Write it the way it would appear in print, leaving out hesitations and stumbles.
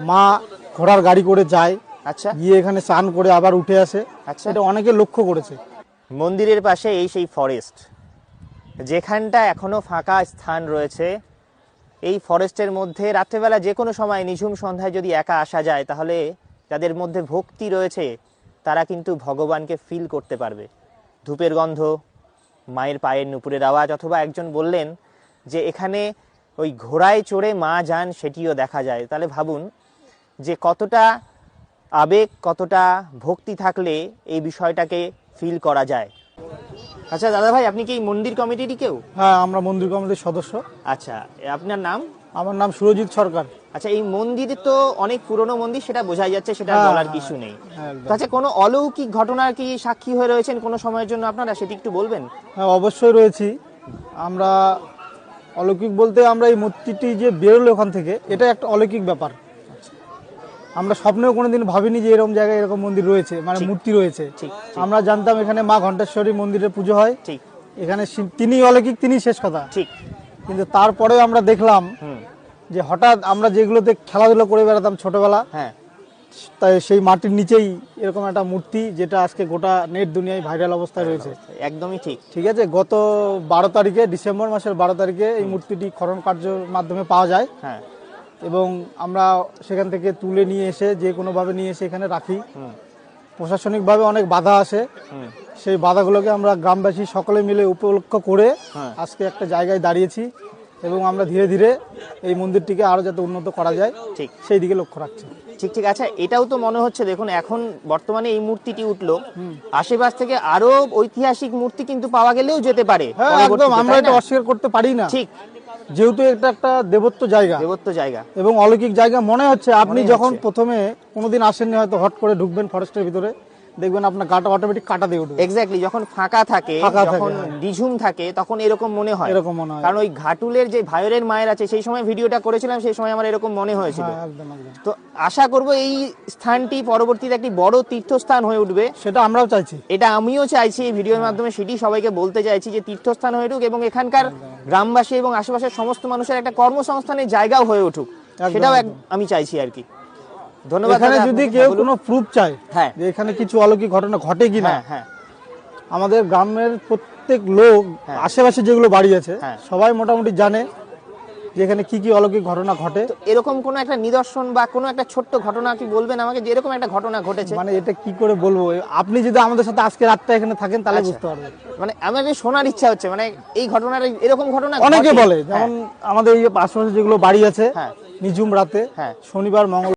মা ঘোড়ার গাড়ি করে যায়, আচ্ছা গিয়ে এখানে স্নান করে আবার উঠে আসে। আচ্ছা। এটা অনেকে লক্ষ্য করেছে। মন্দিরের পাশে এই সেই ফরেস্ট, যেখানটা এখনো ফাঁকা স্থান রয়েছে, এই ফরেস্টের মধ্যে রাত্রেবেলা যে কোনো সময় নিঝুম সন্ধ্যায় যদি একা আসা যায়, তাহলে যাদের মধ্যে ভক্তি রয়েছে তারা কিন্তু ভগবানকে ফিল করতে পারবে। ধূপের গন্ধ, মায়ের পায়ের নুপুরের আওয়াজ, অথবা একজন বললেন যে এখানে ওই ঘোড়ায় চড়ে মা যান, সেটিও দেখা যায়। তাহলে ভাবুন যে কতটা আবেগ, কতটা ভক্তি থাকলে এই বিষয়টাকে ফিল করা যায়। আচ্ছা দাদা ভাই, আপনি কি এই মন্দির কমিটিরই কেউ? হ্যাঁ, আমরা মন্দির কমিটির সদস্য। আচ্ছা, আপনার নাম? আমার নাম সুরজিৎ সরকার। আচ্ছা, এই মন্দির তো অনেক পুরনো মন্দির, সেটা বোঝাই যাচ্ছে, সেটা হ্যাঁ, বলার হ্যাঁ, কিছু নেই। হ্যাঁ, একদম। তো আচ্ছা, কোনো অলৌকিক ঘটনার কি সাক্ষী হয়ে রয়েছেন কোনো সময়ের জন্য আপনারা, সেটি একটু বলবেন? হ্যাঁ, অবশ্যই রয়েছি আমরা। অলৌকিক বলতে আমরা এই মূর্তিটি যে বেরোলো ওখান থেকে, এটা একটা অলৌকিক ব্যাপার। আমরা স্বপ্নেও কোনোদিন ভাবিনি যে এরকম জায়গায় এরকম মন্দির রয়েছে, মানে ঠিক। মূর্তি রয়েছে। ঠিক, আমরা জানতাম এখানে মা ঘণ্টেশ্বরী মন্দিরে পুজো হয়, ঠিক এখানে তিনি অলৌকিক, তিনি শেষ কথা। ঠিক। কিন্তু তারপরেও আমরা দেখলাম যে হঠাৎ আমরা যেগুলোতে খেলাধুলা করে বেড়াতাম ছোটবেলা, হ্যাঁ, তাই সেই মাটির নিচেই এরকম একটা মূর্তি, যেটা আজকে গোটা নেট দুনিয়ায় ভাইরাল অবস্থায় রয়েছে। একদমই ঠিক। ঠিক আছে, গত 12 তারিখে, ডিসেম্বর মাসের 12 তারিখে এই মূর্তিটি খনন কার্যের মাধ্যমে পাওয়া যায়। হ্যাঁ, এবং আমরা সেখান থেকে তুলে নিয়ে এসে যে কোনোভাবে নিয়ে এসে এখানে রাখি। প্রশাসনিকভাবে অনেক বাধা আসে, সেই বাধাগুলোকে আমরা গ্রামবাসী সকলে মিলে উপলক্ষ করে আজকে একটা জায়গায় দাঁড়িয়েছি, এবং আমরা ধীরে ধীরে এই মন্দিরটিকে আরো যাতে উন্নত করা যায় ঠিক সেই দিকে লক্ষ্য রাখছি। ঠিক ঠিক। আচ্ছা, এটাও তো মনে হচ্ছে, দেখুন এখন বর্তমানে এই মূর্তিটি উঠলো, আশেপাশ থেকে আরো ঐতিহাসিক মূর্তি কিন্তু পাওয়া গেলেও যেতে পারে হ্যাঁ, একদম, পরবর্তীতে, আমরা তাই এটা না? অস্বীকার করতে পারি না। ঠিক, যেহেতু এটা একটা দেবত্ব জায়গা দেবত্ব জায়গা। এবং অলৌকিক জায়গা মনে হচ্ছে। আপনি মনে যখন হচ্ছে। প্রথমে কোনোদিন আসেননি, হয়তো হট করে ঢুকবেন ফরেস্টের ভিতরে, দেখবেন আপনার গাটা অটোমেটিক কাটা দিয়ে উঠবে। এক্স্যাক্টলি, যখন ফাঁকা থাকে, যখন নিঝুম থাকে, তখন এরকম মনে হয়। এরকম মনে হয়। কারণ ওই ঘাটুলের যে ভাইয়ের মায়ের আছে, সেই সময় ভিডিওটা করেছিলাম, সেই সময় আমার এরকম মনে হয়েছিল। হ্যাঁ, একদম একদম। তো আশা করব এই স্থানটি পরবর্তীতে একটি বড় তীর্থস্থান হয়ে উঠবে। সেটা আমরাও চাইছি। এটা আমিও চাইছি, এই ভিডিওর মাধ্যমে সেটি সবাইকে বলতে চাইছি যে তীর্থস্থান হয়ে উঠুক, এবং এখানকার গ্রামবাসী এবং আশেপাশের সমস্ত মানুষের একটা কর্মসংস্থানের জায়গাও হয়ে উঠুক, সেটাও আমি চাইছি আর কি। ধন্যবাদ। এখানে যদি কেউ কোনো প্রুফ চায় হ্যাঁ, যে এখানে কিছু অলৌকিক ঘটনা ঘটে কিনা, হ্যাঁ হ্যাঁ, আমাদের গ্রামের প্রত্যেক লোক, আশেপাশে যেগুলো বাড়ি আছে, সবাই মোটামুটি জানে যে এখানে কি কি অলৌকিক ঘটনা ঘটে। এরকম কোনো একটা নিদর্শন বা কোনো একটা ছোট্ট ঘটনা কি বলবেন আমাকে, যে এরকম একটা ঘটনা ঘটেছে? মানে এটা কি করে বলবো, আপনি যদি আমাদের সাথে আজকে রাতটা এখানে থাকেন তাহলে বুঝতে পারবেন। মানে আমার শোনার ইচ্ছা হচ্ছে, মানে এই ঘটনার, এরকম ঘটনা অনেকে ঘটে। বলে, যেমন আমাদের এই আশেপাশে যেগুলো বাড়ি আছে, হ্যাঁ, নিঝুম রাতে, হ্যাঁ, শনিবার মঙ্গল